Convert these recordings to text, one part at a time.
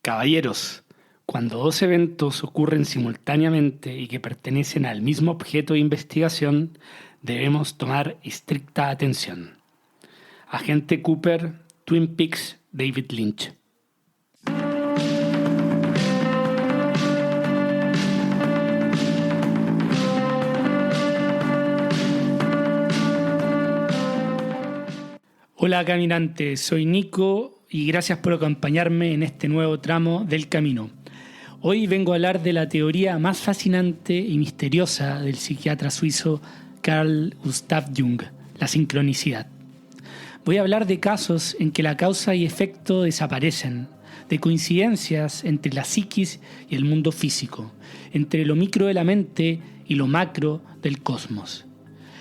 Caballeros, cuando dos eventos ocurren simultáneamente y que pertenecen al mismo objeto de investigación, debemos tomar estricta atención. Agente Cooper, Twin Peaks, David Lynch. Hola caminantes, soy Nico y gracias por acompañarme en este nuevo tramo del camino. Hoy vengo a hablar de la teoría más fascinante y misteriosa del psiquiatra suizo Carl Gustav Jung, la sincronicidad. Voy a hablar de casos en que la causa y efecto desaparecen, de coincidencias entre la psiquis y el mundo físico, entre lo micro de la mente y lo macro del cosmos.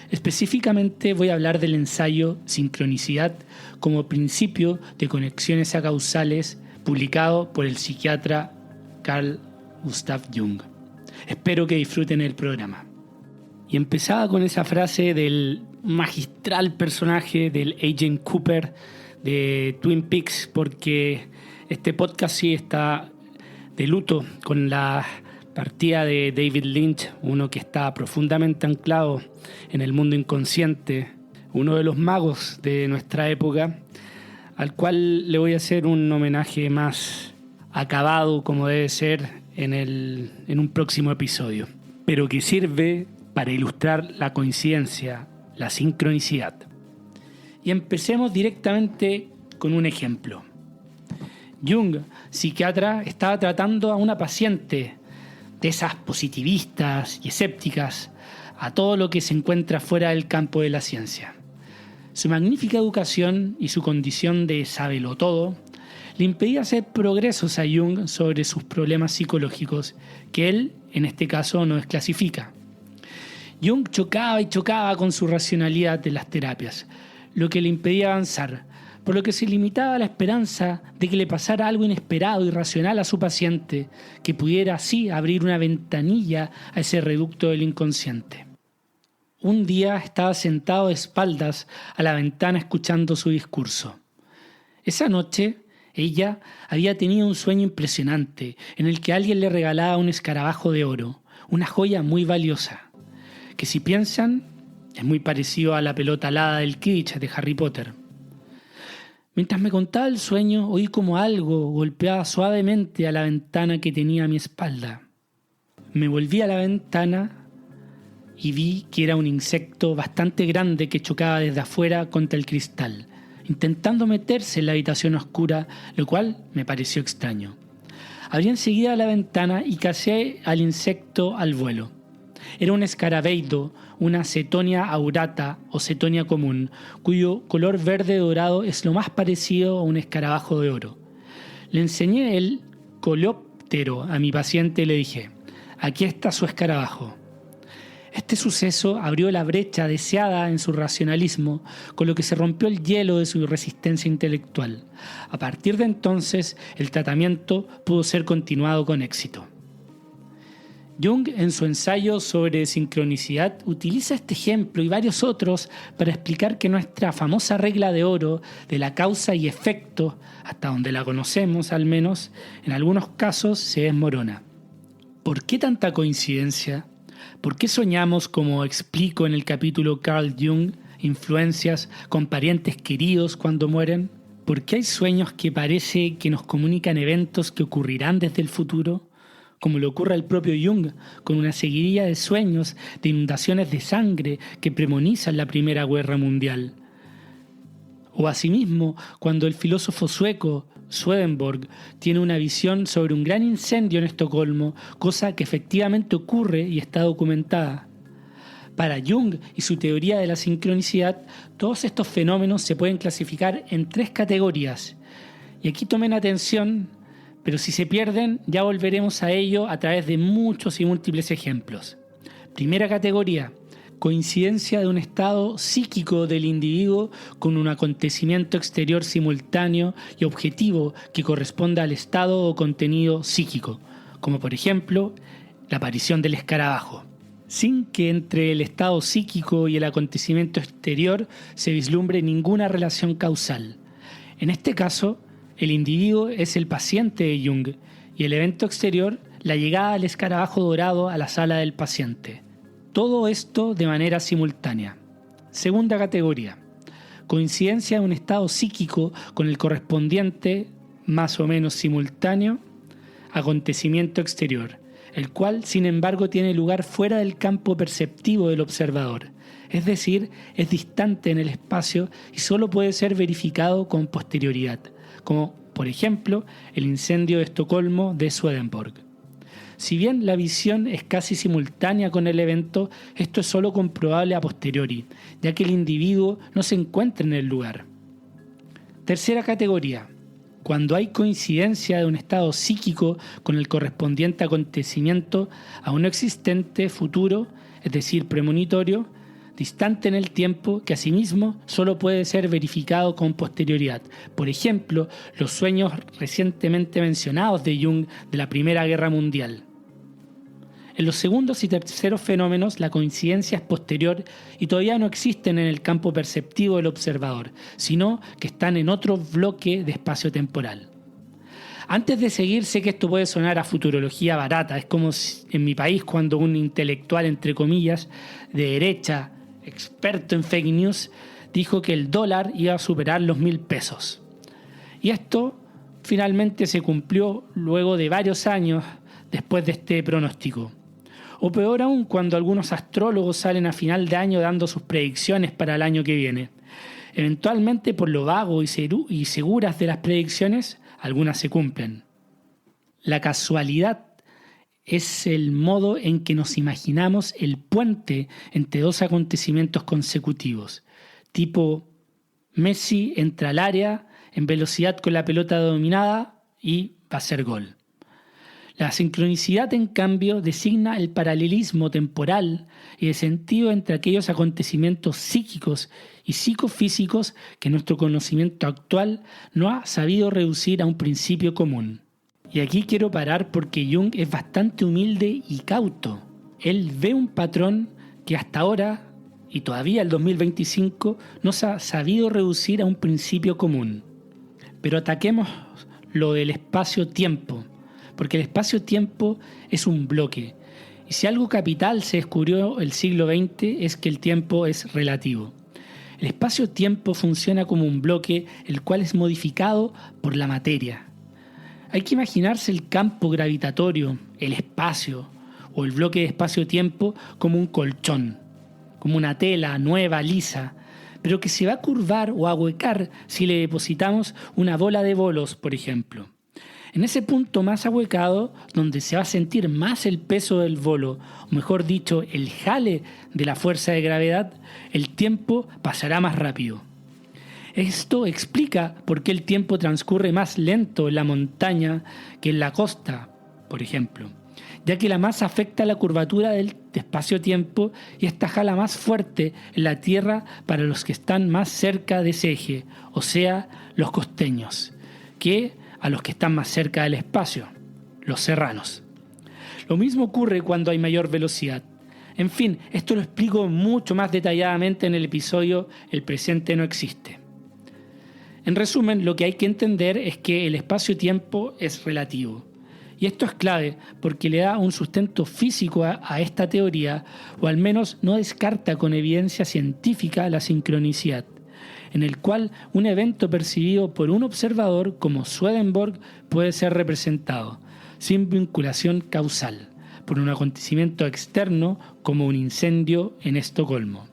Específicamente voy a hablar del ensayo Sincronicidad como principio de conexiones acausales publicado por el psiquiatra Carl Gustav Jung. Espero que disfruten el programa. Y empezaba con esa frase del magistral personaje del Agent Cooper de Twin Peaks, porque este podcast sí está de luto con la partida de David Lynch, uno que está profundamente anclado en el mundo inconsciente, uno de los magos de nuestra época, al cual le voy a hacer un homenaje más acabado como debe ser en un próximo episodio, pero que sirve para ilustrar la coincidencia, la sincronicidad. Y empecemos directamente con un ejemplo. Jung, psiquiatra, estaba tratando a una paciente de esas positivistas y escépticas a todo lo que se encuentra fuera del campo de la ciencia. Su magnífica educación y su condición de sabelotodo le impedía hacer progresos a Jung sobre sus problemas psicológicos, que él, en este caso, no desclasifica. Jung chocaba y chocaba con su racionalidad de las terapias, lo que le impedía avanzar, por lo que se limitaba a la esperanza de que le pasara algo inesperado y irracional a su paciente, que pudiera así abrir una ventanilla a ese reducto del inconsciente. Un día estaba sentado de espaldas a la ventana escuchando su discurso. Esa noche, ella había tenido un sueño impresionante en el que alguien le regalaba un escarabajo de oro, una joya muy valiosa, que si piensan es muy parecido a la pelota alada del Quidditch de Harry Potter. Mientras me contaba el sueño, oí como algo golpeaba suavemente a la ventana que tenía a mi espalda. Me volví a la ventana y vi que era un insecto bastante grande que chocaba desde afuera contra el cristal, intentando meterse en la habitación oscura, lo cual me pareció extraño. Abrí enseguida la ventana y cacé al insecto al vuelo. Era un escarabeido, una Cetonia aurata o Cetonia común, cuyo color verde dorado es lo más parecido a un escarabajo de oro. Le enseñé el coleóptero a mi paciente y le dije: «Aquí está su escarabajo». Este suceso abrió la brecha deseada en su racionalismo, con lo que se rompió el hielo de su resistencia intelectual. A partir de entonces, el tratamiento pudo ser continuado con éxito. Jung, en su ensayo sobre sincronicidad, utiliza este ejemplo y varios otros para explicar que nuestra famosa regla de oro de la causa y efecto, hasta donde la conocemos al menos, en algunos casos se desmorona. ¿Por qué tanta coincidencia? ¿Por qué soñamos, como explico en el capítulo Carl Jung, influencias con parientes queridos cuando mueren? ¿Por qué hay sueños que parece que nos comunican eventos que ocurrirán desde el futuro? Como le ocurre al propio Jung, con una seguidilla de sueños de inundaciones de sangre que premonizan la Primera Guerra Mundial. O asimismo, cuando el filósofo sueco Swedenborg tiene una visión sobre un gran incendio en Estocolmo, cosa que efectivamente ocurre y está documentada. Para Jung y su teoría de la sincronicidad, todos estos fenómenos se pueden clasificar en 3 categorías. Y aquí tomen atención, pero si se pierden, ya volveremos a ello a través de muchos y múltiples ejemplos. Primera categoría: coincidencia de un estado psíquico del individuo con un acontecimiento exterior simultáneo y objetivo que corresponda al estado o contenido psíquico, como por ejemplo la aparición del escarabajo, sin que entre el estado psíquico y el acontecimiento exterior se vislumbre ninguna relación causal. En este caso, El individuo es el paciente de Jung y el evento exterior, la llegada del escarabajo dorado a la sala del paciente. Todo esto de manera simultánea. Segunda categoría. Coincidencia de un estado psíquico con el correspondiente, más o menos simultáneo, acontecimiento exterior, el cual, sin embargo, tiene lugar fuera del campo perceptivo del observador, es decir, es distante en el espacio y solo puede ser verificado con posterioridad, como, por ejemplo, el incendio de Estocolmo de Swedenborg. Si bien la visión es casi simultánea con el evento, esto es solo comprobable a posteriori, ya que el individuo no se encuentra en el lugar. Tercera categoría. Cuando hay coincidencia de un estado psíquico con el correspondiente acontecimiento aún no existente, futuro, es decir, premonitorio, distante en el tiempo, que asimismo solo puede ser verificado con posterioridad. Por ejemplo, los sueños recientemente mencionados de Jung de la Primera Guerra Mundial. En los segundos y terceros fenómenos, la coincidencia es posterior y todavía no existen en el campo perceptivo del observador, sino que están en otro bloque de espacio temporal. Antes de seguir, sé que esto puede sonar a futurología barata. Es como en mi país cuando un intelectual, entre comillas, de derecha, experto en fake news, dijo que el dólar iba a superar los 1.000 pesos. Y esto finalmente se cumplió luego de varios años después de este pronóstico. O peor aún, cuando algunos astrólogos salen a final de año dando sus predicciones para el año que viene. Eventualmente, por lo vago y seguras de las predicciones, algunas se cumplen. La casualidad es el modo en que nos imaginamos el puente entre dos acontecimientos consecutivos, tipo Messi entra al área en velocidad con la pelota dominada y va a ser gol. La sincronicidad, en cambio, designa el paralelismo temporal y de sentido entre aquellos acontecimientos psíquicos y psicofísicos que nuestro conocimiento actual no ha sabido reducir a un principio común. Y aquí quiero parar porque Jung es bastante humilde y cauto. Él ve un patrón que hasta ahora, y todavía el 2025, no se ha sabido reducir a un principio común. Pero ataquemos lo del espacio-tiempo, porque el espacio-tiempo es un bloque. Y si algo capital se descubrió el siglo XX es que el tiempo es relativo. El espacio-tiempo funciona como un bloque, el cual es modificado por la materia. Hay que imaginarse el campo gravitatorio, el espacio o el bloque de espacio-tiempo como un colchón, como una tela nueva, lisa, pero que se va a curvar o a ahuecar si le depositamos una bola de bolos, por ejemplo. En ese punto más ahuecado, donde se va a sentir más el peso del bolo, o mejor dicho, el jale de la fuerza de gravedad, el tiempo pasará más rápido. Esto explica por qué el tiempo transcurre más lento en la montaña que en la costa, por ejemplo, ya que la masa afecta la curvatura del espacio-tiempo y esta jala más fuerte en la Tierra para los que están más cerca de ese eje, o sea, los costeños, que a los que están más cerca del espacio, los serranos. Lo mismo ocurre cuando hay mayor velocidad. En fin, esto lo explico mucho más detalladamente en el episodio El presente no existe. En resumen, lo que hay que entender es que el espacio-tiempo es relativo. Y esto es clave porque le da un sustento físico a esta teoría, o al menos no descarta con evidencia científica la sincronicidad, en el cual un evento percibido por un observador como Swedenborg puede ser representado, sin vinculación causal, por un acontecimiento externo como un incendio en Estocolmo.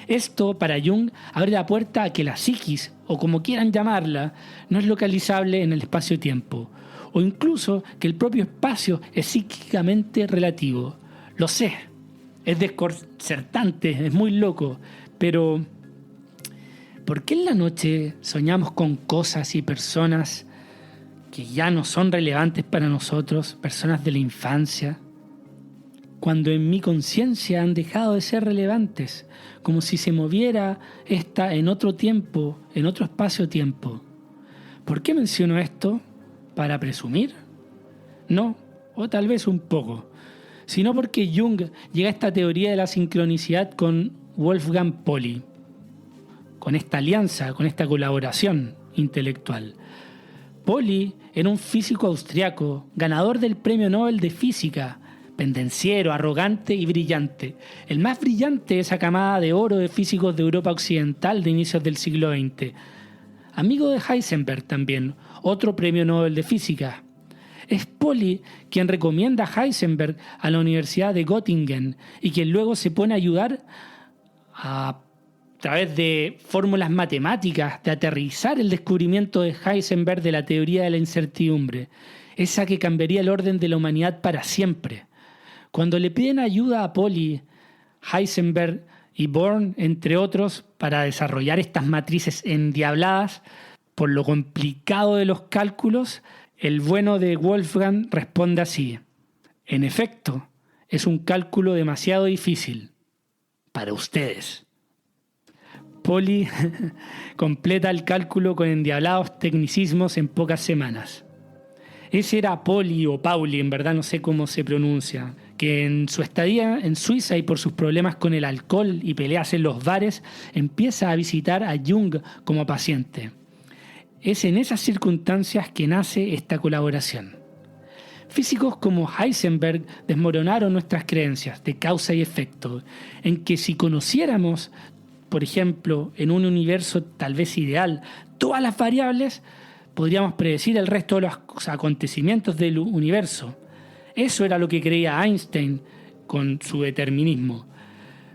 Esto, para Jung, abre la puerta a que la psiquis, o como quieran llamarla, no es localizable en el espacio-tiempo, o incluso que el propio espacio es psíquicamente relativo. Lo sé, es desconcertante, es muy loco, pero ¿por qué en la noche soñamos con cosas y personas que ya no son relevantes para nosotros, personas de la infancia, cuando en mi conciencia han dejado de ser relevantes, como si se moviera esta en otro tiempo, en otro espacio-tiempo? ¿Por qué menciono esto? ¿Para presumir? No, o tal vez un poco, sino porque Jung llega a esta teoría de la sincronicidad con Wolfgang Pauli, con esta alianza, con esta colaboración intelectual. Pauli era un físico austriaco, ganador del Premio Nobel de Física, pendenciero, arrogante y brillante. El más brillante de esa camada de oro de físicos de Europa Occidental de inicios del siglo XX. Amigo de Heisenberg también, otro Premio Nobel de Física. Es Pauli quien recomienda a Heisenberg a la Universidad de Göttingen y quien luego se pone a ayudar a través de fórmulas matemáticas de aterrizar el descubrimiento de Heisenberg de la teoría de la incertidumbre, esa que cambiaría el orden de la humanidad para siempre. Cuando le piden ayuda a Pauli, Heisenberg y Born, entre otros, para desarrollar estas matrices endiabladas por lo complicado de los cálculos, el bueno de Wolfgang responde así: en efecto, es un cálculo demasiado difícil para ustedes. Pauli completa el cálculo con endiablados tecnicismos en pocas semanas. Ese era Pauli o Pauli, en verdad no sé cómo se pronuncia, que en su estadía en Suiza y por sus problemas con el alcohol y peleas en los bares, empieza a visitar a Jung como paciente. Es en esas circunstancias que nace esta colaboración. Físicos como Heisenberg desmoronaron nuestras creencias de causa y efecto, en que si conociéramos, por ejemplo, en un universo tal vez ideal, todas las variables, podríamos predecir el resto de los acontecimientos del universo. Eso era lo que creía Einstein con su determinismo.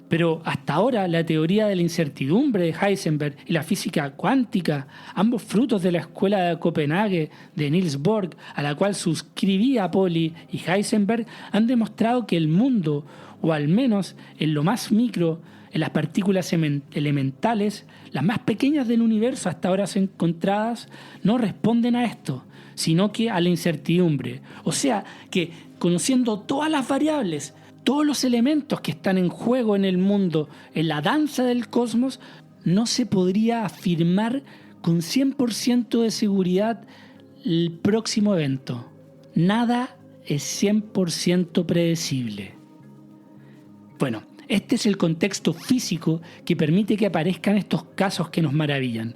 Pero hasta ahora la teoría de la incertidumbre de Heisenberg y la física cuántica, ambos frutos de la escuela de Copenhague de Niels Bohr, a la cual suscribía Pauli y Heisenberg, han demostrado que el mundo, o al menos en lo más micro, en las partículas elementales, las más pequeñas del universo hasta ahora encontradas, no responden a esto, sino que a la incertidumbre. O sea, que conociendo todas las variables, todos los elementos que están en juego en el mundo, en la danza del cosmos, no se podría afirmar con 100% de seguridad el próximo evento. Nada es 100% predecible. Bueno, este es el contexto físico que permite que aparezcan estos casos que nos maravillan.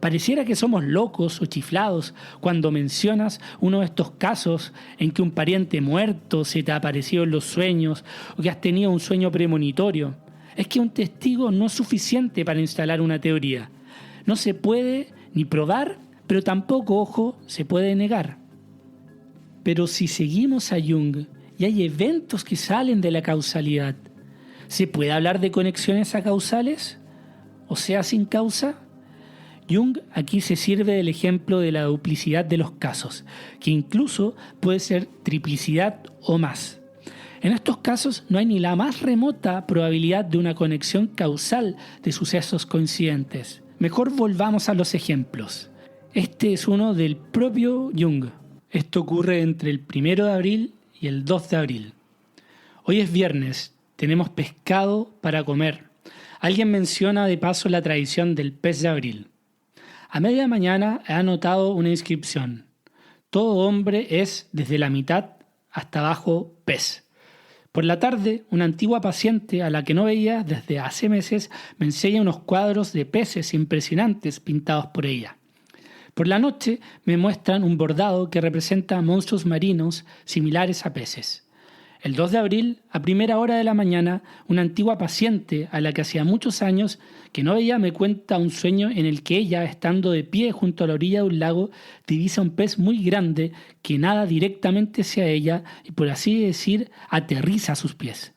Pareciera que somos locos o chiflados cuando mencionas uno de estos casos en que un pariente muerto se te ha aparecido en los sueños o que has tenido un sueño premonitorio. Es que un testigo no es suficiente para instalar una teoría. No se puede ni probar, pero tampoco, ojo, se puede negar. Pero si seguimos a Jung y hay eventos que salen de la causalidad, ¿se puede hablar de conexiones acausales? O sea, sin causa. Jung aquí se sirve del ejemplo de la duplicidad de los casos, que incluso puede ser triplicidad o más. En estos casos no hay ni la más remota probabilidad de una conexión causal de sucesos coincidentes. Mejor volvamos a los ejemplos. Este es uno del propio Jung. Esto ocurre entre el 1 de abril y el 2 de abril. Hoy es viernes. Tenemos pescado para comer. Alguien menciona de paso la tradición del pez de abril. A media mañana he anotado una inscripción. Todo hombre es, desde la mitad hasta abajo, pez. Por la tarde, una antigua paciente a la que no veía desde hace meses me enseña unos cuadros de peces impresionantes pintados por ella. Por la noche me muestran un bordado que representa monstruos marinos similares a peces. El 2 de abril, a primera hora de la mañana, una antigua paciente a la que hacía muchos años que no veía me cuenta un sueño en el que ella, estando de pie junto a la orilla de un lago, divisa un pez muy grande que nada directamente hacia ella y, por así decir, aterriza a sus pies.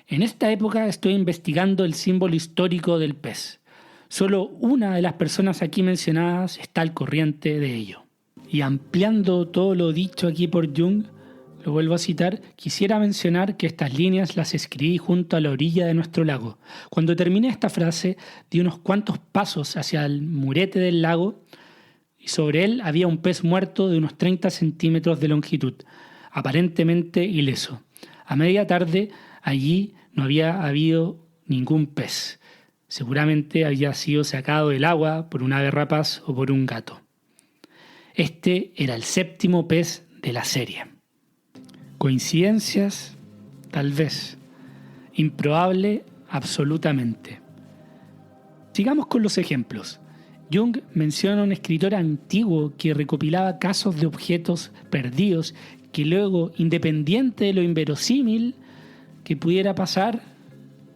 En esta época estoy investigando el símbolo histórico del pez. Solo una de las personas aquí mencionadas está al corriente de ello. Y ampliando todo lo dicho aquí por Jung, lo vuelvo a citar, quisiera mencionar que estas líneas las escribí junto a la orilla de nuestro lago. Cuando terminé esta frase, di unos cuantos pasos hacia el murete del lago y sobre él había un pez muerto de unos 30 centímetros de longitud, aparentemente ileso. A media tarde, allí no había habido ningún pez. Seguramente había sido sacado del agua por un ave rapaz o por un gato. Este era el 7º pez de la serie. ¿Coincidencias? Tal vez. Improbable, absolutamente. Sigamos con los ejemplos. Jung menciona a un escritor antiguo que recopilaba casos de objetos perdidos que luego, independiente de lo inverosímil que pudiera pasar,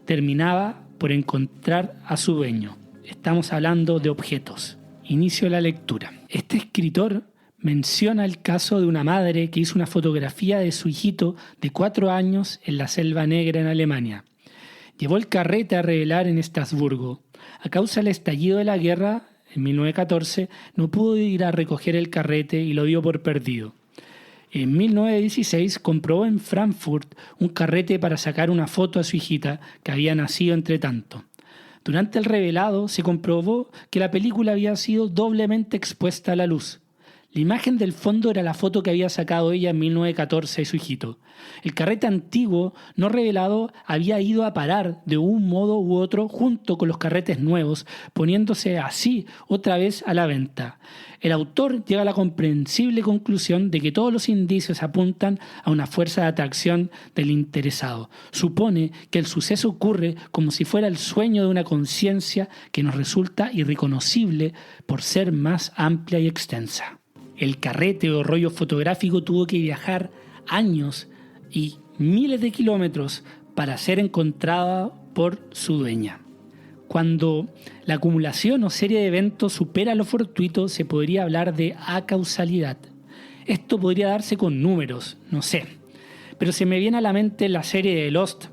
terminaba por encontrar a su dueño. Estamos hablando de objetos. Inicio la lectura. Este escritor menciona el caso de una madre que hizo una fotografía de su hijito de 4 años en la Selva Negra en Alemania. Llevó el carrete a revelar en Estrasburgo. A causa del estallido de la guerra, en 1914, no pudo ir a recoger el carrete y lo dio por perdido. En 1916 compró en Frankfurt un carrete para sacar una foto a su hijita que había nacido entre tanto. Durante el revelado se comprobó que la película había sido doblemente expuesta a la luz. La imagen del fondo era la foto que había sacado ella en 1914 de su hijito. El carrete antiguo, no revelado, había ido a parar de un modo u otro junto con los carretes nuevos, poniéndose así otra vez a la venta. El autor llega a la comprensible conclusión de que todos los indicios apuntan a una fuerza de atracción del interesado. Supone que el suceso ocurre como si fuera el sueño de una conciencia que nos resulta irreconocible por ser más amplia y extensa. El carrete o rollo fotográfico tuvo que viajar años y miles de kilómetros para ser encontrado por su dueña. Cuando la acumulación o serie de eventos supera lo fortuito, se podría hablar de acausalidad. Esto podría darse con números, no sé. Pero se me viene a la mente la serie de Lost,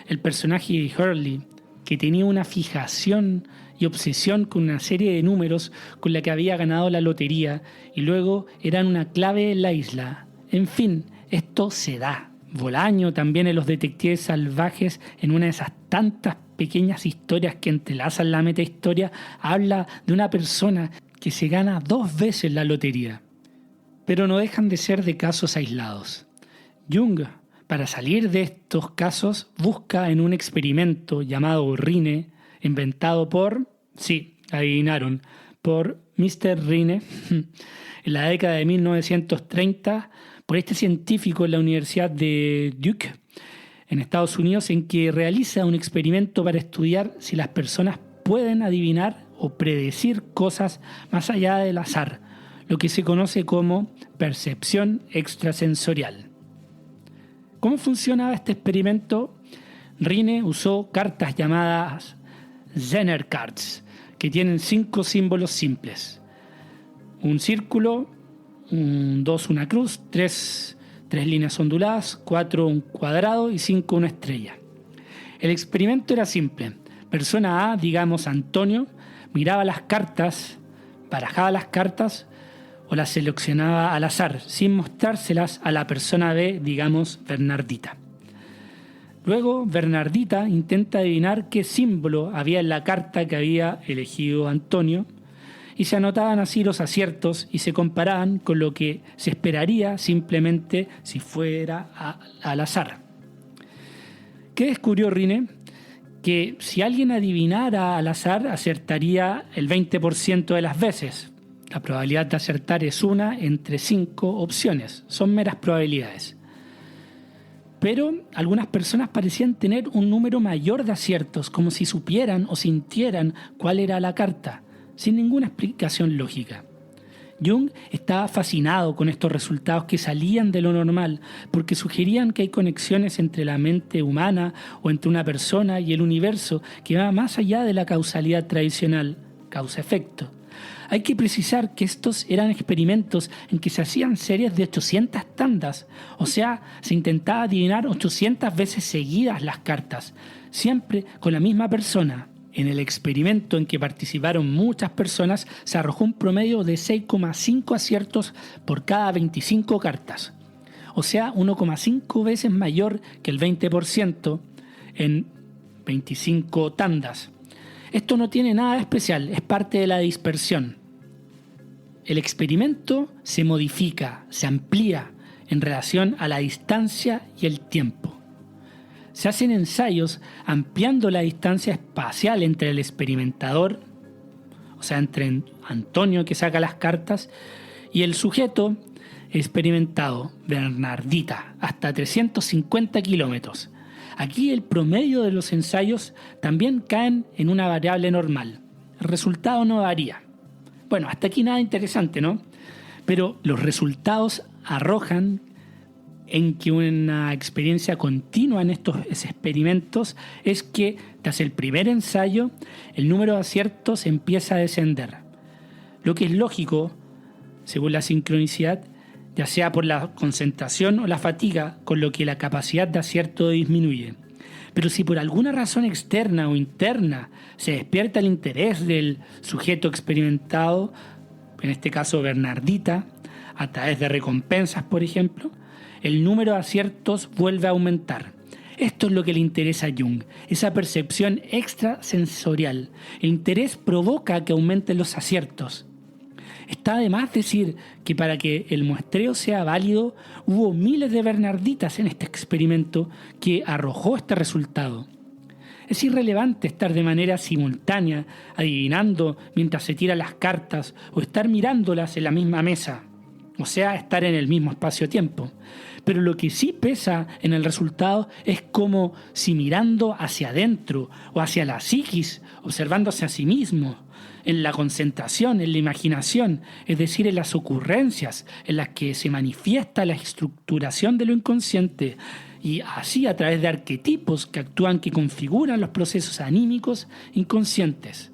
el personaje de Hurley, que tenía una fijación y obsesión con una serie de números con la que había ganado la lotería y luego eran una clave en la isla. En fin, esto se da. Bolaño también en Los Detectives Salvajes, en una de esas tantas pequeñas historias que entrelazan la metahistoria, habla de una persona que se gana 2 veces la lotería. Pero no dejan de ser de casos aislados. Jung, para salir de estos casos, busca en un experimento llamado Rine, inventado por, sí, adivinaron, por Mr. Rine, en la década de 1930, por este científico en la Universidad de Duke, en Estados Unidos, en que realiza un experimento para estudiar si las personas pueden adivinar o predecir cosas más allá del azar, lo que se conoce como percepción extrasensorial. ¿Cómo funcionaba este experimento? Rine usó cartas llamadas Zener Cards, que tienen 5 símbolos simples. Un círculo, 2 una cruz, 3 líneas onduladas, 4 un cuadrado y 5 una estrella. El experimento era simple. Persona A, digamos Antonio, miraba las cartas, barajaba las cartas o las seleccionaba al azar, sin mostrárselas a la persona B, digamos Bernardita. Luego, Bernardita intenta adivinar qué símbolo había en la carta que había elegido Antonio y se anotaban así los aciertos y se comparaban con lo que se esperaría simplemente si fuera al azar. ¿Qué descubrió Rine? Que si alguien adivinara al azar, acertaría el 20% de las veces. La probabilidad de acertar es 1 entre 5 opciones. Son meras probabilidades. Pero algunas personas parecían tener un número mayor de aciertos, como si supieran o sintieran cuál era la carta, sin ninguna explicación lógica. Jung estaba fascinado con estos resultados que salían de lo normal, porque sugerían que hay conexiones entre la mente humana o entre una persona y el universo que va más allá de la causalidad tradicional, causa-efecto. Hay que precisar que estos eran experimentos en que se hacían series de 800 tandas, o sea, se intentaba adivinar 800 veces seguidas las cartas, siempre con la misma persona. En el experimento en que participaron muchas personas se arrojó un promedio de 6,5 aciertos por cada 25 cartas, o sea, 1,5 veces mayor que el 20% en 25 tandas. Esto no tiene nada de especial, es parte de la dispersión. El experimento se modifica, se amplía en relación a la distancia y el tiempo. Se hacen ensayos ampliando la distancia espacial entre el experimentador, o sea, entre Antonio que saca las cartas, y el sujeto experimentado, Bernardita, hasta 350 kilómetros. Aquí el promedio de los ensayos también caen en una variable normal. El resultado no varía. Bueno, hasta aquí nada interesante, ¿no? Pero los resultados arrojan en que una experiencia continua en estos experimentos es que tras el primer ensayo el número de aciertos empieza a descender. Lo que es lógico, según la sincronicidad, ya sea por la concentración o la fatiga, con lo que la capacidad de acierto disminuye. Pero si por alguna razón externa o interna se despierta el interés del sujeto experimentado, en este caso Bernardita, a través de recompensas, por ejemplo, el número de aciertos vuelve a aumentar. Esto es lo que le interesa a Jung, esa percepción extrasensorial. El interés provoca que aumenten los aciertos. Está de más decir que para que el muestreo sea válido, hubo miles de Bernarditas en este experimento que arrojó este resultado. Es irrelevante estar de manera simultánea adivinando mientras se tiran las cartas o estar mirándolas en la misma mesa, o sea, estar en el mismo espacio-tiempo. Pero lo que sí pesa en el resultado es como si mirando hacia adentro o hacia la psiquis, observándose a sí mismo, en la concentración, en la imaginación, es decir, en las ocurrencias en las que se manifiesta la estructuración de lo inconsciente, y así a través de arquetipos que actúan, que configuran los procesos anímicos inconscientes.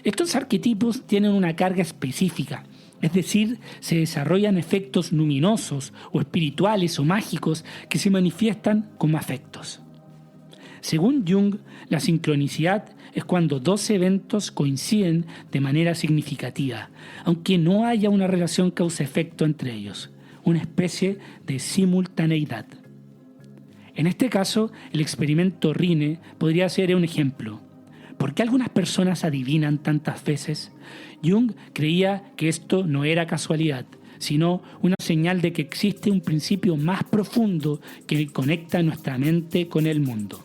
Estos arquetipos tienen una carga específica, es decir, se desarrollan efectos luminosos o espirituales o mágicos que se manifiestan como afectos. Según Jung, la sincronicidad es cuando dos eventos coinciden de manera significativa, aunque no haya una relación causa-efecto entre ellos, una especie de simultaneidad. En este caso, el experimento Rhine podría ser un ejemplo. ¿Por qué algunas personas adivinan tantas veces? Jung creía que esto no era casualidad, sino una señal de que existe un principio más profundo que conecta nuestra mente con el mundo.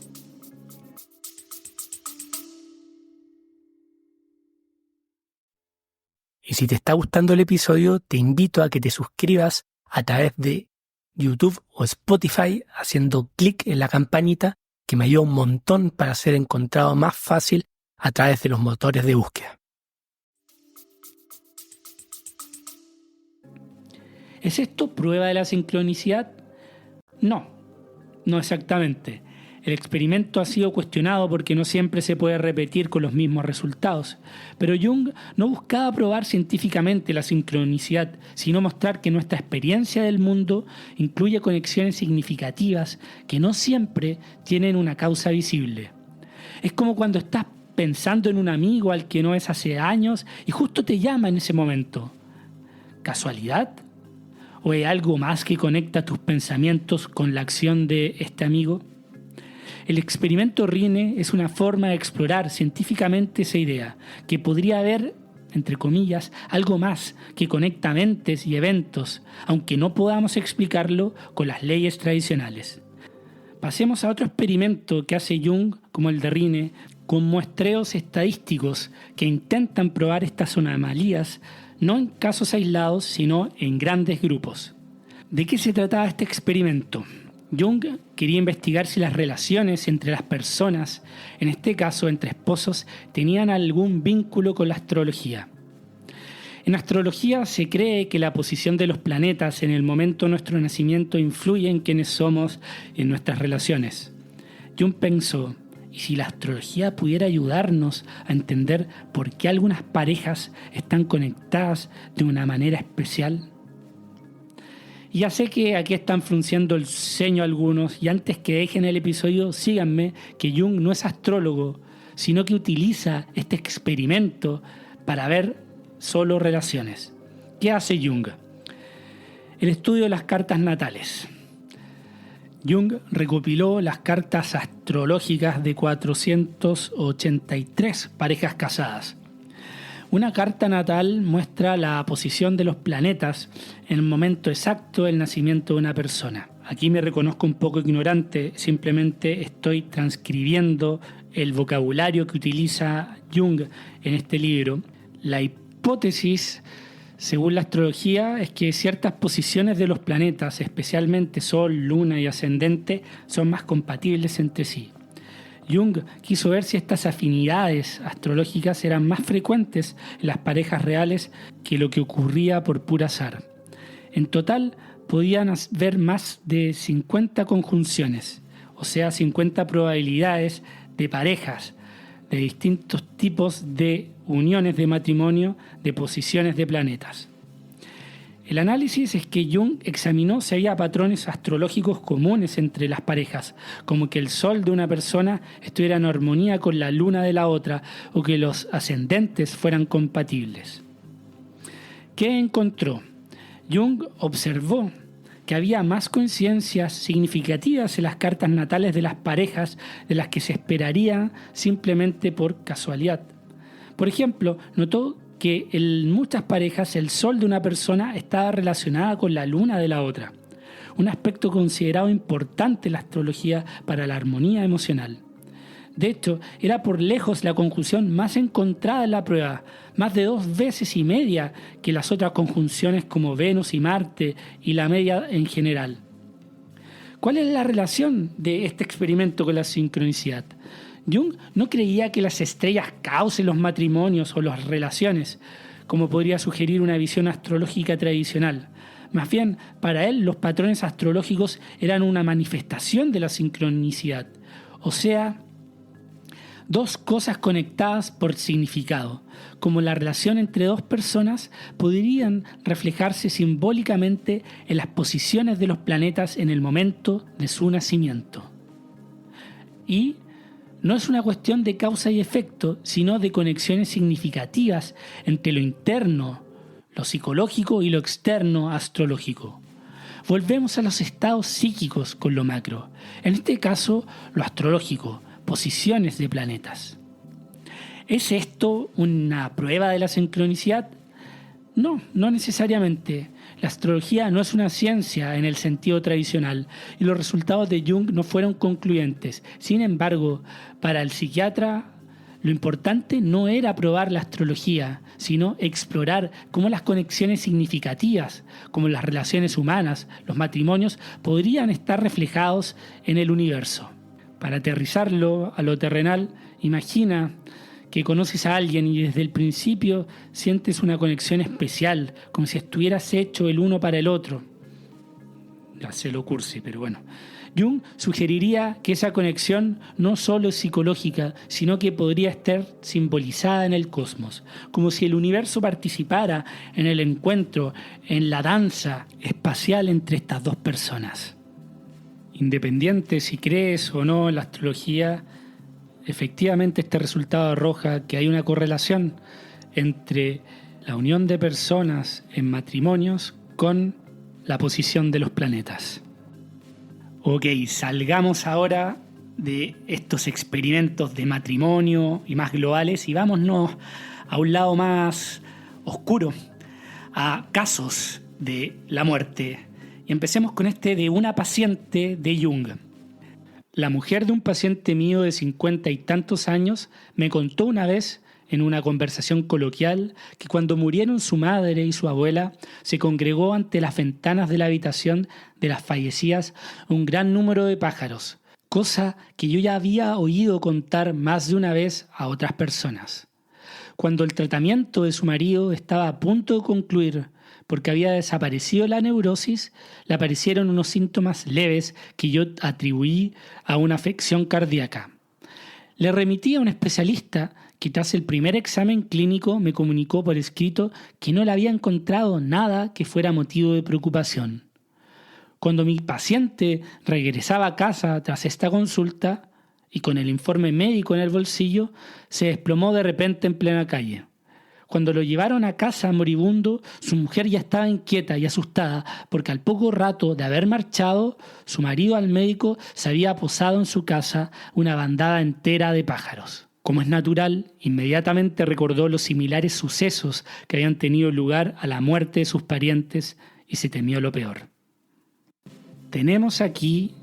Y si te está gustando el episodio, te invito a que te suscribas a través de YouTube o Spotify haciendo clic en la campanita, que me ayuda un montón para ser encontrado más fácil a través de los motores de búsqueda. ¿Es esto prueba de la sincronicidad? No exactamente. El experimento ha sido cuestionado porque no siempre se puede repetir con los mismos resultados. Pero Jung no buscaba probar científicamente la sincronicidad, sino mostrar que nuestra experiencia del mundo incluye conexiones significativas que no siempre tienen una causa visible. Es como cuando estás pensando en un amigo al que no ves hace años y justo te llama en ese momento. ¿Casualidad? ¿O hay algo más que conecta tus pensamientos con la acción de este amigo? El experimento Rhine es una forma de explorar científicamente esa idea, que podría haber, entre comillas, algo más que conecta mentes y eventos, aunque no podamos explicarlo con las leyes tradicionales. Pasemos a otro experimento que hace Jung, como el de Rhine, con muestreos estadísticos que intentan probar estas anomalías, no en casos aislados, sino en grandes grupos. ¿De qué se trataba este experimento? Jung quería investigar si las relaciones entre las personas, en este caso entre esposos, tenían algún vínculo con la astrología. En astrología se cree que la posición de los planetas en el momento de nuestro nacimiento influye en quiénes somos y en nuestras relaciones. Jung pensó, ¿y si la astrología pudiera ayudarnos a entender por qué algunas parejas están conectadas de una manera especial? Y ya sé que aquí están frunciendo el ceño algunos, y antes que dejen el episodio, síganme que Jung no es astrólogo, sino que utiliza este experimento para ver solo relaciones. ¿Qué hace Jung? El estudio de las cartas natales. Jung recopiló las cartas astrológicas de 483 parejas casadas. Una carta natal muestra la posición de los planetas en el momento exacto del nacimiento de una persona. Aquí me reconozco un poco ignorante, simplemente estoy transcribiendo el vocabulario que utiliza Jung en este libro. La hipótesis, según la astrología, es que ciertas posiciones de los planetas, especialmente Sol, Luna y Ascendente, son más compatibles entre sí. Jung quiso ver si estas afinidades astrológicas eran más frecuentes en las parejas reales que lo que ocurría por puro azar. En total, podían ver más de 50 conjunciones, o sea, 50 probabilidades de parejas de distintos tipos de uniones de matrimonio de posiciones de planetas. El análisis es que Jung examinó si había patrones astrológicos comunes entre las parejas, como que el sol de una persona estuviera en armonía con la luna de la otra o que los ascendentes fueran compatibles. ¿Qué encontró? Jung observó que había más coincidencias significativas en las cartas natales de las parejas de las que se esperaría simplemente por casualidad. Por ejemplo, notó que en muchas parejas el sol de una persona estaba relacionada con la luna de la otra, un aspecto considerado importante en la astrología para la armonía emocional. De hecho, era por lejos la conjunción más encontrada en la prueba, más de 2 veces y media que las otras conjunciones como Venus y Marte y la media en general. ¿Cuál es la relación de este experimento con la sincronicidad? Jung no creía que las estrellas causen los matrimonios o las relaciones, como podría sugerir una visión astrológica tradicional. Más bien, para él los patrones astrológicos eran una manifestación de la sincronicidad, o sea, dos cosas conectadas por significado, como la relación entre dos personas podrían reflejarse simbólicamente en las posiciones de los planetas en el momento de su nacimiento. Y no es una cuestión de causa y efecto, sino de conexiones significativas entre lo interno, lo psicológico y lo externo astrológico. Volvemos a los estados psíquicos con lo macro, en este caso lo astrológico, posiciones de planetas. ¿Es esto una prueba de la sincronicidad? No, no necesariamente. La astrología no es una ciencia en el sentido tradicional y los resultados de Jung no fueron concluyentes. Sin embargo, para el psiquiatra, lo importante no era probar la astrología, sino explorar cómo las conexiones significativas, como las relaciones humanas, los matrimonios, podrían estar reflejados en el universo. Para aterrizarlo a lo terrenal, imagina que conoces a alguien y desde el principio sientes una conexión especial, como si estuvieras hecho el uno para el otro. Ya se lo cursi, pero bueno. Jung sugeriría que esa conexión no solo es psicológica, sino que podría estar simbolizada en el cosmos, como si el universo participara en el encuentro, en la danza espacial entre estas dos personas. Independiente si crees o no en la astrología, efectivamente este resultado arroja que hay una correlación entre la unión de personas en matrimonios con la posición de los planetas. Ok, salgamos ahora de estos experimentos de matrimonio y más globales y vámonos a un lado más oscuro, a casos de la muerte. Y empecemos con este de una paciente de Jung. La mujer de un paciente mío de 50 y tantos años me contó una vez en una conversación coloquial que cuando murieron su madre y su abuela se congregó ante las ventanas de la habitación de las fallecidas un gran número de pájaros, cosa que yo ya había oído contar más de una vez a otras personas. Cuando el tratamiento de su marido estaba a punto de concluir porque había desaparecido la neurosis, le aparecieron unos síntomas leves que yo atribuí a una afección cardíaca. Le remití a un especialista que tras el primer examen clínico me comunicó por escrito que no le había encontrado nada que fuera motivo de preocupación. Cuando mi paciente regresaba a casa tras esta consulta y con el informe médico en el bolsillo, se desplomó de repente en plena calle. Cuando lo llevaron a casa moribundo, su mujer ya estaba inquieta y asustada porque al poco rato de haber marchado, su marido al médico se había posado en su casa una bandada entera de pájaros. Como es natural, inmediatamente recordó los similares sucesos que habían tenido lugar a la muerte de sus parientes y se temió lo peor. Tenemos aquí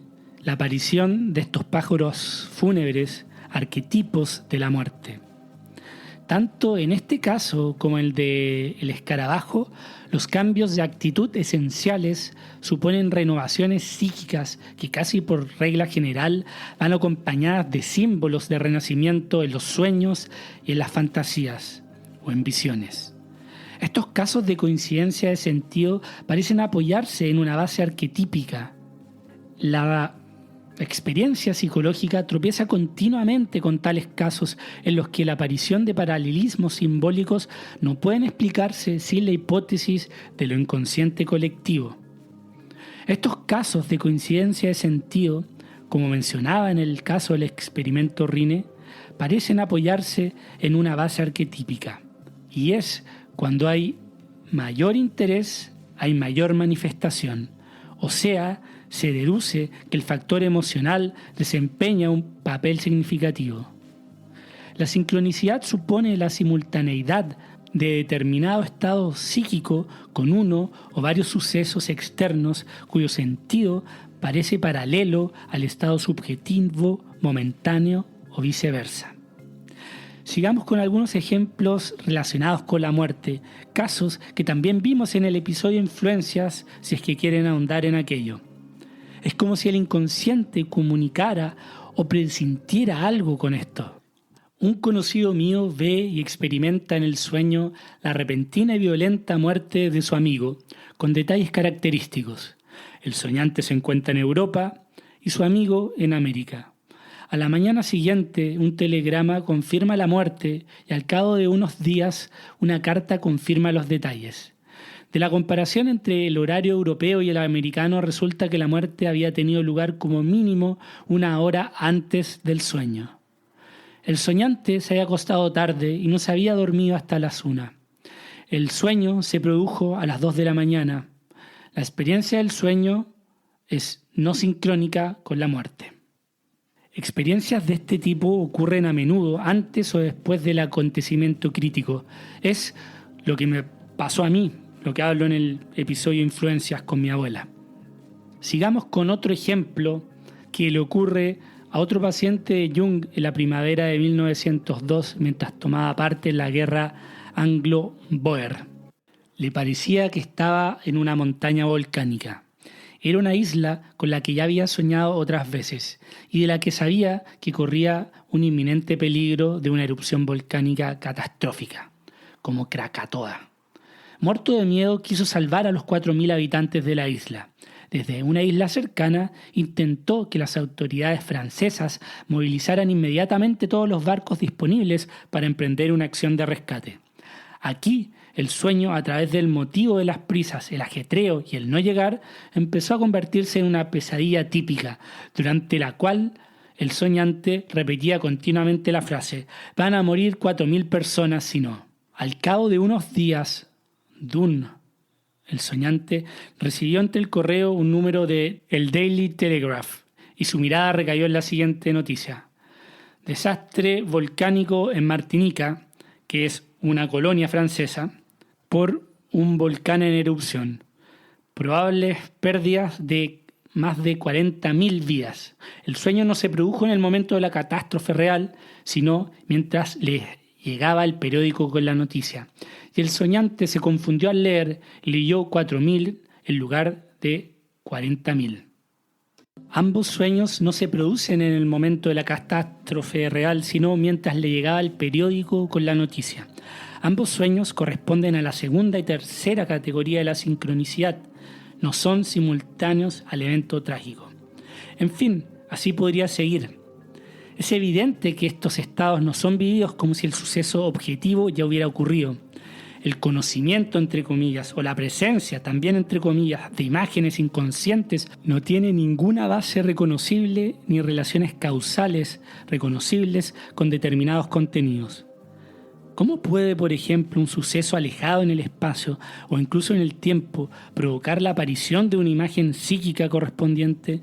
la aparición de estos pájaros fúnebres, arquetipos de la muerte. Tanto en este caso como el de el escarabajo, los cambios de actitud esenciales suponen renovaciones psíquicas que casi por regla general van acompañadas de símbolos de renacimiento en los sueños y en las fantasías o en visiones. Estos casos de coincidencia de sentido parecen apoyarse en una base arquetípica. La experiencia psicológica tropieza continuamente con tales casos en los que la aparición de paralelismos simbólicos no pueden explicarse sin la hipótesis de lo inconsciente colectivo. Estos casos de coincidencia de sentido, como mencionaba en el caso del experimento Rine, parecen apoyarse en una base arquetípica, y es cuando hay mayor interés, hay mayor manifestación, o sea, se deduce que el factor emocional desempeña un papel significativo. La sincronicidad supone la simultaneidad de determinado estado psíquico con uno o varios sucesos externos cuyo sentido parece paralelo al estado subjetivo, momentáneo o viceversa. Sigamos con algunos ejemplos relacionados con la muerte, casos que también vimos en el episodio Influencias, si es que quieren ahondar en aquello. Es como si el inconsciente comunicara o presintiera algo con esto. Un conocido mío ve y experimenta en el sueño la repentina y violenta muerte de su amigo, con detalles característicos. El soñante se encuentra en Europa y su amigo en América. A la mañana siguiente, un telegrama confirma la muerte y al cabo de unos días, una carta confirma los detalles. De la comparación entre el horario europeo y el americano resulta que la muerte había tenido lugar como mínimo 1 hora antes del sueño. El soñante se había acostado tarde y no se había dormido hasta las 1. El sueño se produjo a las 2 de la mañana. La experiencia del sueño es no sincrónica con la muerte. Experiencias de este tipo ocurren a menudo antes o después del acontecimiento crítico. Es lo que me pasó a mí, lo que hablo en el episodio Influencias con mi abuela. Sigamos con otro ejemplo que le ocurre a otro paciente de Jung en la primavera de 1902 mientras tomaba parte en la guerra anglo-bóer. Le parecía que estaba en una montaña volcánica. Era una isla con la que ya había soñado otras veces y de la que sabía que corría un inminente peligro de una erupción volcánica catastrófica, como Krakatoa. Muerto de miedo, quiso salvar a los 4.000 habitantes de la isla. Desde una isla cercana, intentó que las autoridades francesas movilizaran inmediatamente todos los barcos disponibles para emprender una acción de rescate. Aquí, el sueño, a través del motivo de las prisas, el ajetreo y el no llegar, empezó a convertirse en una pesadilla típica, durante la cual el soñante repetía continuamente la frase: «Van a morir 4.000 personas si no». Al cabo de unos días, Dunn, el soñante, recibió ante el correo un número de El Daily Telegraph y su mirada recayó en la siguiente noticia: desastre volcánico en Martinica, que es una colonia francesa, por un volcán en erupción. Probables pérdidas de más de 40.000 vidas. El sueño no se produjo en el momento de la catástrofe real, sino mientras le llegaba el periódico con la noticia. Y el soñante se confundió al leer y leyó 4.000 en lugar de 40.000. Ambos sueños no se producen en el momento de la catástrofe real, sino mientras le llegaba el periódico con la noticia. Ambos sueños corresponden a la segunda y tercera categoría de la sincronicidad. No son simultáneos al evento trágico. En fin, así podría seguir. Es evidente que estos estados no son vividos como si el suceso objetivo ya hubiera ocurrido. El conocimiento, entre comillas, o la presencia, también entre comillas, de imágenes inconscientes no tiene ninguna base reconocible ni relaciones causales reconocibles con determinados contenidos. ¿Cómo puede, por ejemplo, un suceso alejado en el espacio o incluso en el tiempo provocar la aparición de una imagen psíquica correspondiente,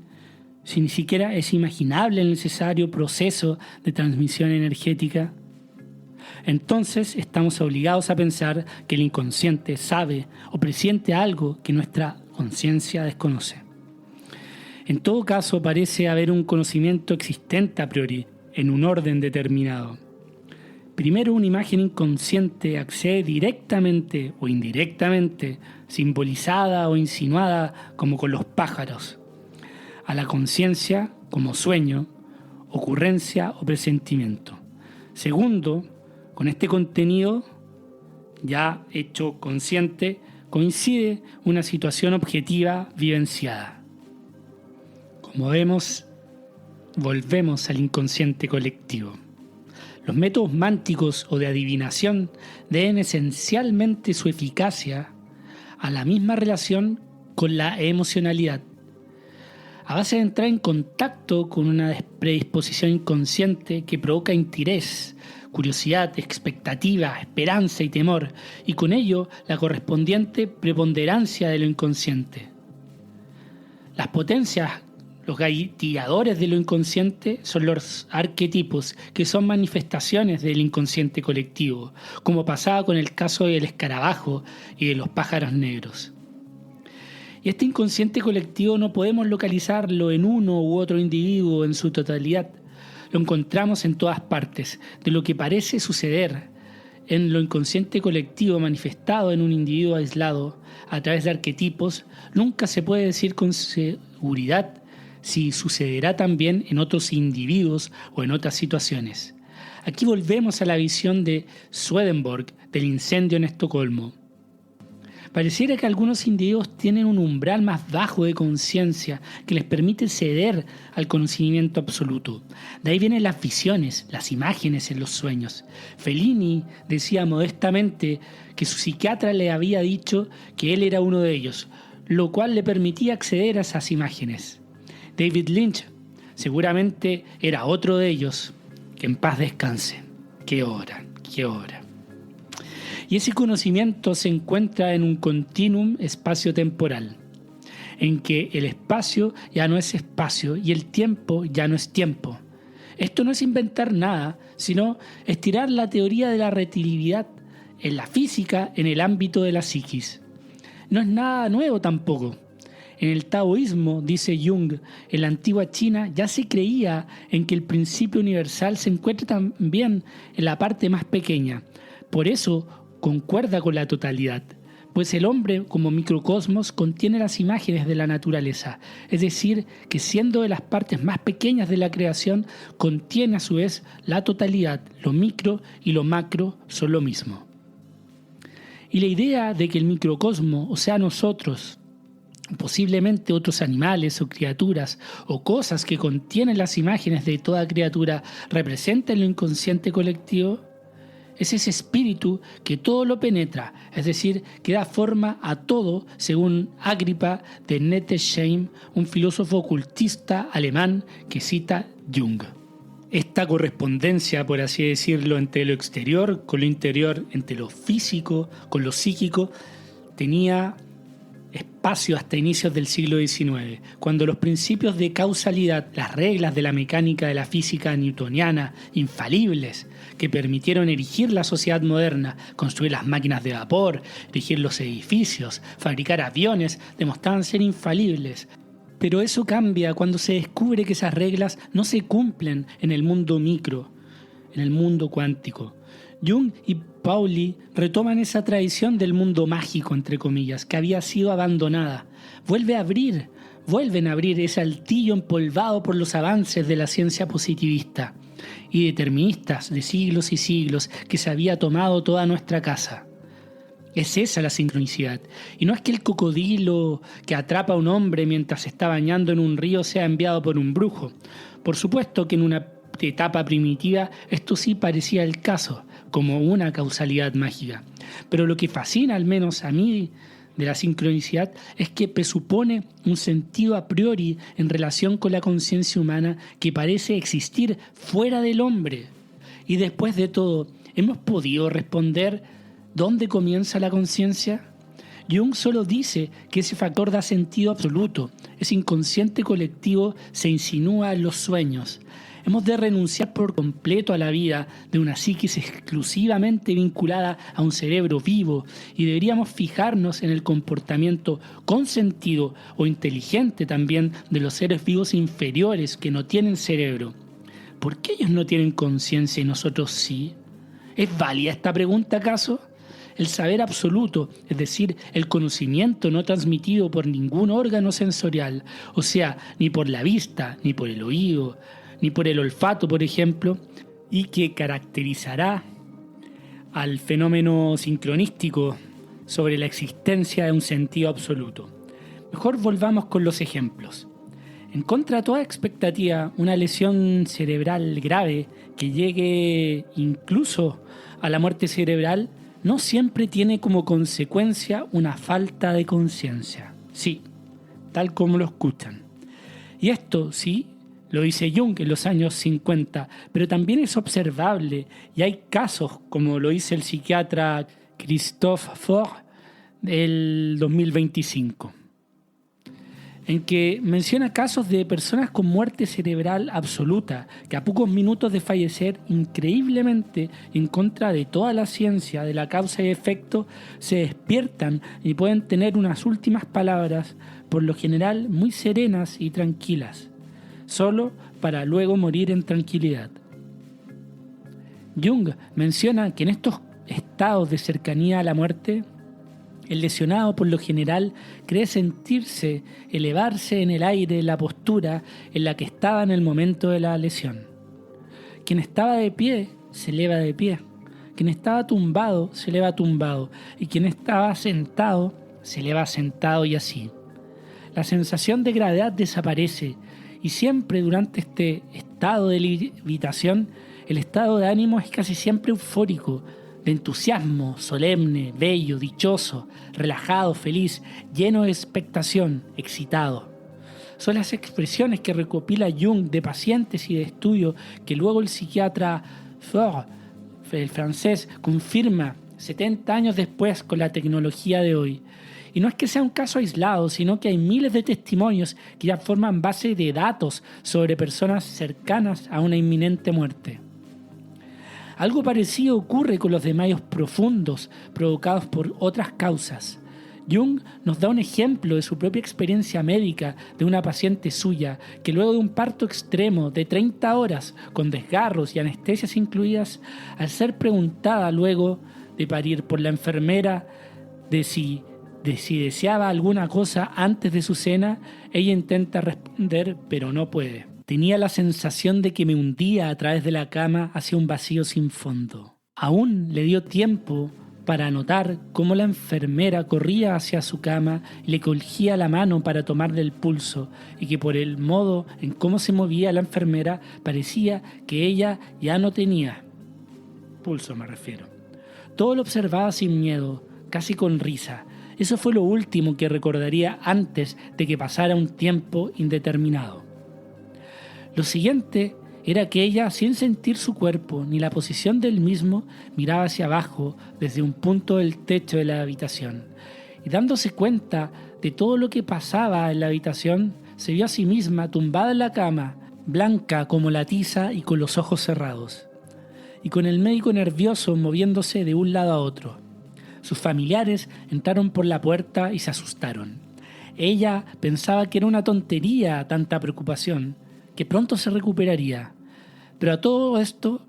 si ni siquiera es imaginable el necesario proceso de transmisión energética? Entonces estamos obligados a pensar que el inconsciente sabe o presiente algo que nuestra conciencia desconoce. En todo caso, parece haber un conocimiento existente a priori, en un orden determinado. Primero, una imagen inconsciente accede directamente o indirectamente, simbolizada o insinuada como con los pájaros, a la conciencia como sueño, ocurrencia o presentimiento. Segundo, con este contenido ya hecho consciente, coincide una situación objetiva vivenciada. Como vemos, volvemos al inconsciente colectivo. Los métodos mánticos o de adivinación deben esencialmente su eficacia a la misma relación con la emocionalidad, a base de entrar en contacto con una predisposición inconsciente que provoca interés, curiosidad, expectativa, esperanza y temor, y con ello la correspondiente preponderancia de lo inconsciente. Las potencias, los gatilladores de lo inconsciente son los arquetipos, que son manifestaciones del inconsciente colectivo, como pasaba con el caso del escarabajo y de los pájaros negros. Y este inconsciente colectivo no podemos localizarlo en uno u otro individuo en su totalidad. Lo encontramos en todas partes. De lo que parece suceder en lo inconsciente colectivo manifestado en un individuo aislado a través de arquetipos, nunca se puede decir con seguridad si sucederá también en otros individuos o en otras situaciones. Aquí volvemos a la visión de Swedenborg del incendio en Estocolmo. Pareciera que algunos individuos tienen un umbral más bajo de conciencia que les permite ceder al conocimiento absoluto. De ahí vienen las visiones, las imágenes en los sueños. Fellini decía modestamente que su psiquiatra le había dicho que él era uno de ellos, lo cual le permitía acceder a esas imágenes. David Lynch seguramente era otro de ellos. Que en paz descanse. ¡Qué hora! ¡Qué hora! Y ese conocimiento se encuentra en un continuum espacio-temporal, en que el espacio ya no es espacio y el tiempo ya no es tiempo. Esto no es inventar nada, sino estirar la teoría de la relatividad en la física en el ámbito de la psiquis. No es nada nuevo tampoco. En el taoísmo, dice Jung, en la antigua China ya se creía en que el principio universal se encuentra también en la parte más pequeña. Por eso concuerda con la totalidad, pues el hombre como microcosmos contiene las imágenes de la naturaleza, es decir, que siendo de las partes más pequeñas de la creación, contiene a su vez la totalidad, lo micro y lo macro son lo mismo. Y la idea de que el microcosmo, o sea nosotros, posiblemente otros animales o criaturas o cosas que contienen las imágenes de toda criatura, representan lo inconsciente colectivo, es ese espíritu que todo lo penetra, es decir, que da forma a todo, según Agripa de Nettesheim, un filósofo ocultista alemán que cita Jung. Esta correspondencia, por así decirlo, entre lo exterior con lo interior, entre lo físico con lo psíquico, tenía espacio hasta inicios del siglo XIX, cuando los principios de causalidad, las reglas de la mecánica de la física newtoniana, infalibles, que permitieron erigir la sociedad moderna, construir las máquinas de vapor, erigir los edificios, fabricar aviones, demostraban ser infalibles. Pero eso cambia cuando se descubre que esas reglas no se cumplen en el mundo micro, en el mundo cuántico. Jung y Pauli retoman esa tradición del mundo mágico, entre comillas, que había sido abandonada. Vuelven a abrir ese altillo empolvado por los avances de la ciencia positivista y deterministas de siglos y siglos que se había tomado toda nuestra casa. Es esa la sincronicidad. Y no es que el cocodrilo que atrapa a un hombre mientras se está bañando en un río sea enviado por un brujo. Por supuesto que en una etapa primitiva esto sí parecía el caso, como una causalidad mágica. Pero lo que fascina, al menos a mí, de la sincronicidad es que presupone un sentido a priori en relación con la conciencia humana que parece existir fuera del hombre. Y después de todo, ¿hemos podido responder dónde comienza la conciencia? Jung solo dice que ese factor da sentido absoluto. Ese inconsciente colectivo se insinúa en los sueños. Hemos de renunciar por completo a la vida de una psiquis exclusivamente vinculada a un cerebro vivo y deberíamos fijarnos en el comportamiento consentido o inteligente también de los seres vivos inferiores que no tienen cerebro. ¿Por qué ellos no tienen conciencia y nosotros sí? ¿Es válida esta pregunta acaso? El saber absoluto, es decir, el conocimiento no transmitido por ningún órgano sensorial, o sea, ni por la vista, ni por el oído, ni por el olfato, por ejemplo, y que caracterizará al fenómeno sincronístico sobre la existencia de un sentido absoluto. Mejor volvamos con los ejemplos. En contra de toda expectativa, una lesión cerebral grave que llegue incluso a la muerte cerebral no siempre tiene como consecuencia una falta de conciencia. Sí, tal como lo escuchan. Y esto, sí, lo dice Jung en los años 50, pero también es observable y hay casos, como lo dice el psiquiatra Christophe Faure del 2025, en que menciona casos de personas con muerte cerebral absoluta, que a pocos minutos de fallecer, increíblemente en contra de toda la ciencia de la causa y efecto, se despiertan y pueden tener unas últimas palabras, por lo general muy serenas y tranquilas, solo para luego morir en tranquilidad. Jung menciona que en estos estados de cercanía a la muerte, el lesionado por lo general cree sentirse elevarse en el aire la postura en la que estaba en el momento de la lesión. Quien estaba de pie se eleva de pie, quien estaba tumbado se eleva tumbado y quien estaba sentado se eleva sentado y así. La sensación de gravedad desaparece y siempre durante este estado de levitación el estado de ánimo es casi siempre eufórico, de entusiasmo, solemne, bello, dichoso, relajado, feliz, lleno de expectación, excitado. Son las expresiones que recopila Jung de pacientes y de estudio que luego el psiquiatra Faure, el francés, confirma 70 años después con la tecnología de hoy. Y no es que sea un caso aislado, sino que hay miles de testimonios que ya forman base de datos sobre personas cercanas a una inminente muerte. Algo parecido ocurre con los desmayos profundos provocados por otras causas. Jung nos da un ejemplo de su propia experiencia médica de una paciente suya que luego de un parto extremo de 30 horas con desgarros y anestesias incluidas, al ser preguntada luego de parir por la enfermera de si deseaba alguna cosa antes de su cena, ella intenta responder pero no puede. Tenía la sensación de que me hundía a través de la cama hacia un vacío sin fondo. Aún le dio tiempo para notar cómo la enfermera corría hacia su cama y le cogía la mano para tomarle el pulso, y que por el modo en cómo se movía la enfermera parecía que ella ya no tenía pulso, me refiero. Todo lo observaba sin miedo, casi con risa. Eso fue lo último que recordaría antes de que pasara un tiempo indeterminado. Lo siguiente era que ella, sin sentir su cuerpo ni la posición del mismo, miraba hacia abajo desde un punto del techo de la habitación. Y dándose cuenta de todo lo que pasaba en la habitación, se vio a sí misma tumbada en la cama, blanca como la tiza y con los ojos cerrados. Y con el médico nervioso moviéndose de un lado a otro. Sus familiares entraron por la puerta y se asustaron. Ella pensaba que era una tontería tanta preocupación, que pronto se recuperaría. Pero a todo esto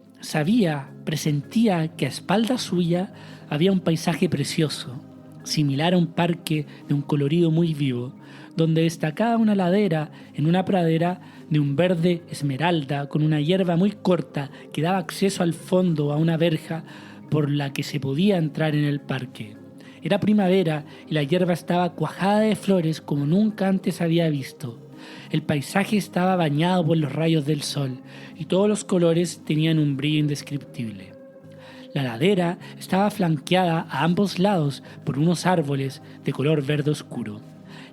presentía que a espalda suya había un paisaje precioso, similar a un parque de un colorido muy vivo, donde destacaba una ladera en una pradera de un verde esmeralda con una hierba muy corta que daba acceso al fondo a una verja por la que se podía entrar en el parque. Era primavera y la hierba estaba cuajada de flores como nunca antes había visto. El paisaje estaba bañado por los rayos del sol y todos los colores tenían un brillo indescriptible. La ladera estaba flanqueada a ambos lados por unos árboles de color verde oscuro.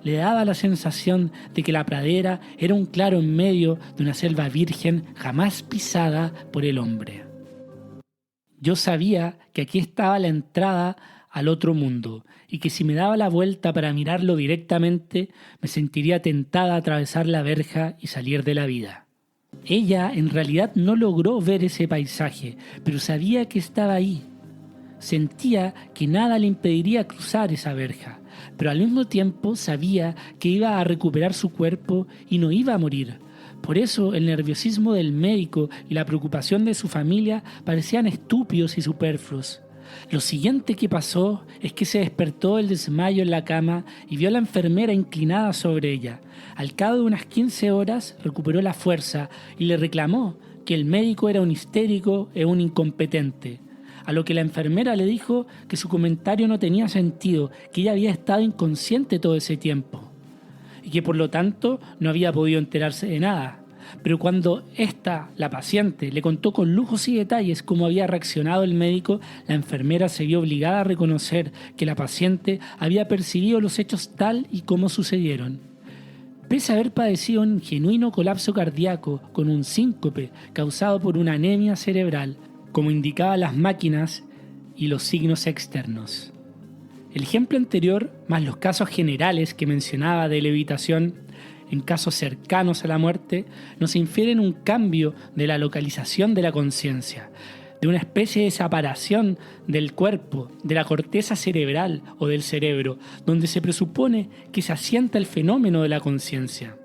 Le daba la sensación de que la pradera era un claro en medio de una selva virgen jamás pisada por el hombre. Yo sabía que aquí estaba la entrada al otro mundo y que si me daba la vuelta para mirarlo directamente me sentiría tentada a atravesar la verja y salir de la vida. Ella en realidad no logró ver ese paisaje, pero sabía que estaba ahí. Sentía que nada le impediría cruzar esa verja. pero al mismo tiempo sabía que iba a recuperar su cuerpo y no iba a morir. Por eso el nerviosismo del médico y la preocupación de su familia parecían estúpidos y superfluos. Lo siguiente que pasó es que se despertó del desmayo en la cama y vio a la enfermera inclinada sobre ella. Al cabo de unas 15 horas recuperó la fuerza y le reclamó que el médico era un histérico e un incompetente. A lo que la enfermera le dijo que su comentario no tenía sentido, que ella había estado inconsciente todo ese tiempo y que por lo tanto no había podido enterarse de nada. Pero cuando la paciente, le contó con lujos y detalles cómo había reaccionado el médico, la enfermera se vio obligada a reconocer que la paciente había percibido los hechos tal y como sucedieron. Pese a haber padecido un genuino colapso cardíaco con un síncope causado por una anemia cerebral, como indicaban las máquinas y los signos externos. El ejemplo anterior, más los casos generales que mencionaba de levitación, en casos cercanos a la muerte, nos infieren un cambio de la localización de la conciencia, de una especie de separación del cuerpo, de la corteza cerebral o del cerebro, donde se presupone que se asienta el fenómeno de la conciencia.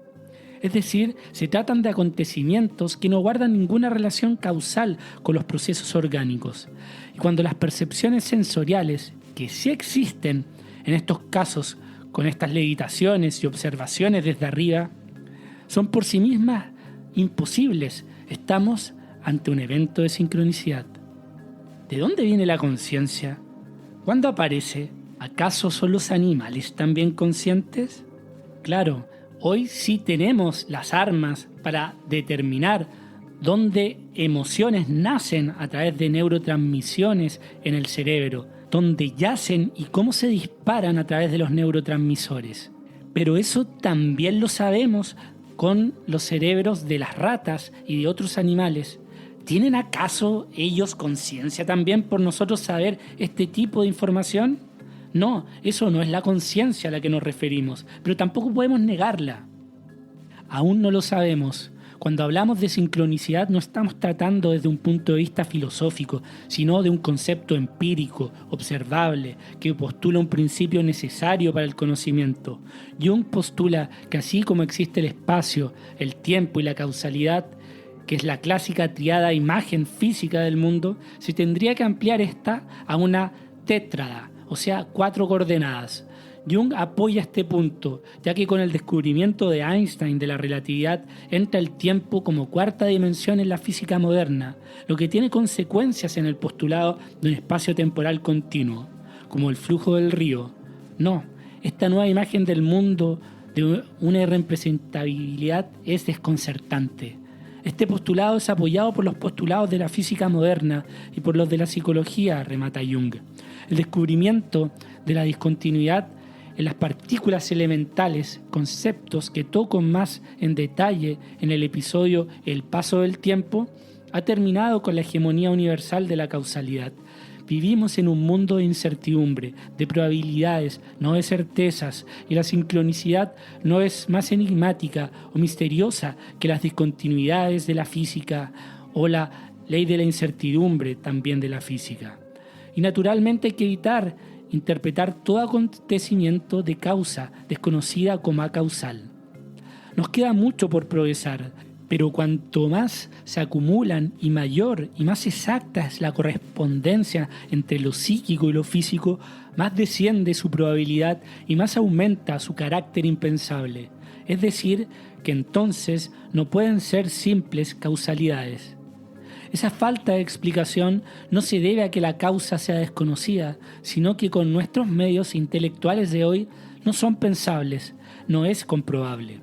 Es decir, se tratan de acontecimientos que no guardan ninguna relación causal con los procesos orgánicos. Y cuando las percepciones sensoriales, que sí existen en estos casos con estas levitaciones y observaciones desde arriba, son por sí mismas imposibles, estamos ante un evento de sincronicidad. ¿De dónde viene la conciencia? ¿Cuándo aparece? ¿Acaso son los animales también conscientes? Claro, hoy sí tenemos las armas para determinar dónde emociones nacen a través de neurotransmisiones en el cerebro, dónde yacen y cómo se disparan a través de los neurotransmisores. Pero eso también lo sabemos con los cerebros de las ratas y de otros animales. ¿Tienen acaso ellos conciencia también por nosotros saber este tipo de información? No, eso no es la conciencia a la que nos referimos, pero tampoco podemos negarla. Aún no lo sabemos. Cuando hablamos de sincronicidad no estamos tratando desde un punto de vista filosófico, sino de un concepto empírico, observable, que postula un principio necesario para el conocimiento. Jung postula que así como existe el espacio, el tiempo y la causalidad, que es la clásica triada imagen física del mundo, se tendría que ampliar esta a una tétrada, o sea, 4 coordenadas. Jung apoya este punto, ya que con el descubrimiento de Einstein de la relatividad entra el tiempo como 4ª dimensión en la física moderna, lo que tiene consecuencias en el postulado de un espacio temporal continuo, como el flujo del río. No, esta nueva imagen del mundo de una irrepresentabilidad es desconcertante. Este postulado es apoyado por los postulados de la física moderna y por los de la psicología, remata Jung. El descubrimiento de la discontinuidad en las partículas elementales, conceptos que toco más en detalle en el episodio El paso del tiempo, ha terminado con la hegemonía universal de la causalidad. Vivimos en un mundo de incertidumbre, de probabilidades, no de certezas, y la sincronicidad no es más enigmática o misteriosa que las discontinuidades de la física o la ley de la incertidumbre también de la física. Y naturalmente hay que evitar interpretar todo acontecimiento de causa desconocida como acausal. Nos queda mucho por progresar, pero cuanto más se acumulan y mayor y más exacta es la correspondencia entre lo psíquico y lo físico, más desciende su probabilidad y más aumenta su carácter impensable. Es decir, que entonces no pueden ser simples causalidades. Esa falta de explicación no se debe a que la causa sea desconocida, sino que con nuestros medios intelectuales de hoy no son pensables, no es comprobable.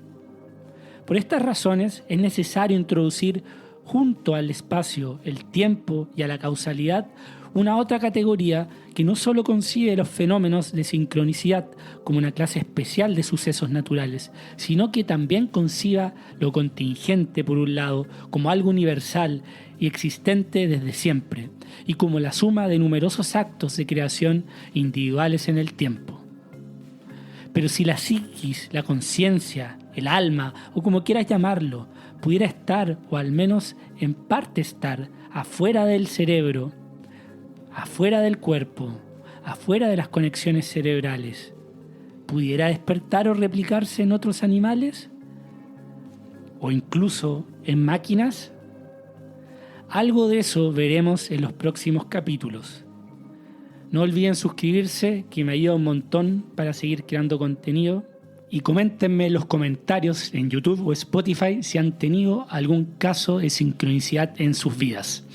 Por estas razones es necesario introducir junto al espacio, el tiempo y a la causalidad una otra categoría que no solo concibe los fenómenos de sincronicidad como una clase especial de sucesos naturales, sino que también conciba lo contingente por un lado como algo universal y existente desde siempre, y como la suma de numerosos actos de creación individuales en el tiempo. Pero si la psiquis, la conciencia, el alma, o como quieras llamarlo, pudiera estar, o al menos en parte estar, afuera del cerebro, afuera del cuerpo, afuera de las conexiones cerebrales, pudiera despertar o replicarse en otros animales? ¿O incluso en máquinas? Algo de eso veremos en los próximos capítulos. No olviden suscribirse, que me ayuda un montón para seguir creando contenido. Y coméntenme en los comentarios en YouTube o Spotify si han tenido algún caso de sincronicidad en sus vidas.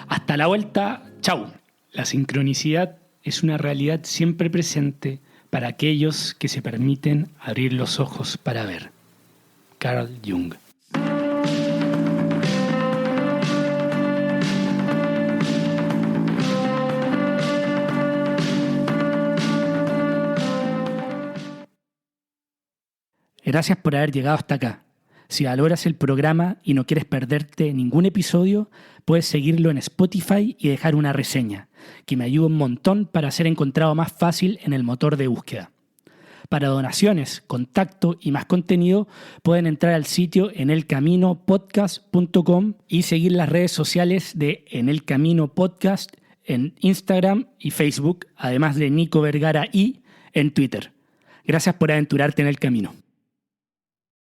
Hasta la vuelta, chau. La sincronicidad es una realidad siempre presente para aquellos que se permiten abrir los ojos para ver. Carl Jung. Gracias por haber llegado hasta acá. Si valoras el programa y no quieres perderte ningún episodio, puedes seguirlo en Spotify y dejar una reseña, que me ayuda un montón para ser encontrado más fácil en el motor de búsqueda. Para donaciones, contacto y más contenido, pueden entrar al sitio enelcaminopodcast.com y seguir las redes sociales de En el Camino Podcast en Instagram y Facebook, además de Nico Vergara y en Twitter. Gracias por aventurarte en el camino.